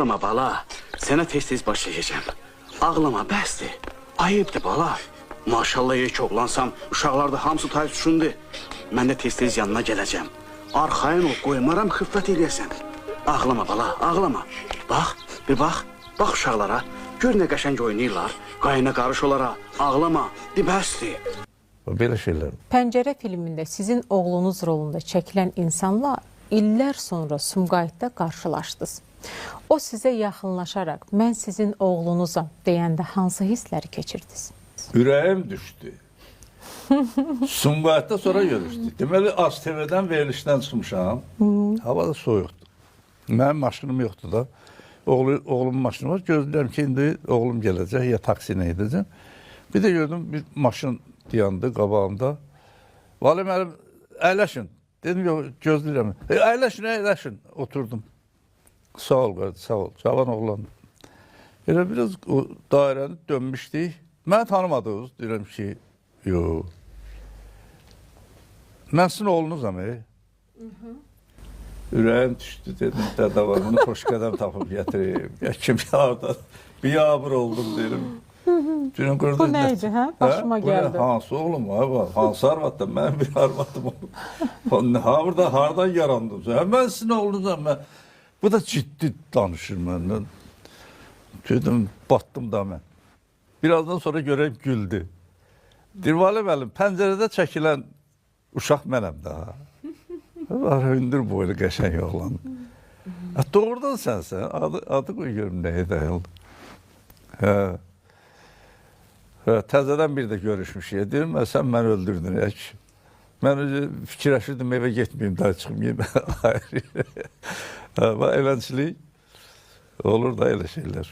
Ağlama bala. Sənə tez-tez baş çəkəcəm. Ağlama, bəsdir. Ayıbdır bala. Maşallah yek oğlansam, uşaqlar da hamısı tay tutuşundu. Mən də tez-tez yanına gələcəm. Arxayın ol, qoymaram xiffət eləyəsən. Ağlama bala, ağlama. Bax, bir bax. Bax uşaqlara. Gör nə qəşəng oynayırlar. Qayına qarış olara. Ağlama, bəsdir. Belə şeylər. Pəncərə filmində sizin oğlunuz rolunda çəkilən insanla illər sonra Sumqayıtda qarşılaşdınız. O sizə yaxınlaşaraq, mən sizin oğlunuzam deyəndə hansı hissləri keçirdiniz? Ürəyim düşdü. Sumqayıtda sonra görüşdük. Deməli, AzTV-dən verilişdən çıxmışam. Hava da soyuqdur. Mənim maşınım yoxdur da. Oğlumun maşını var. Gözləyirəm ki, indi oğlum gələcək, ya taksi ilə edəcəm. Bir də gördüm, bir maşın dayandı qabağımda. Vali mənim, əyləşin. Dedim, yox, gözləyirəm. Əyləşin. Oturdum. Sağ ol, qardaş, sağ ol. Cavan oğlandım. Elə biraz o dairəni dönmüşdük. Məni tanımadınız, deyirəm ki, yox. Mən sizin oğlunuzam, Ürəyim düşdü, dedim, dədə var, bunu xoş qədəm tapıb gətireyim. Ya kim yarda, bir yabır oldum, deyirəm. Bu nə idi, hə? Başıma gəldi. Hansı oğlum, hansı arvaddan, mən bir arvadım olum. Burada, hardan yarandım? Mən sizin oğlunuzam, bu da ciddi danışır məndən. Dedim, batdım da mən. Birazdan sonra görəyim, güldü. Dirvali müəllim, pəncərədə çəkilən uşaq mənəm daha. Hündür boylu qəşəng oğlan. Doğrudan sənsən, adı qoy görüm nəyə dayandı. Təzədən bir də görüşmüşük. Deyirəm, sən məni öldürdün. Mən fikirləşirdim, evə getməyim, daha çıxmayayım. Eləncilik olur da elə şeylər.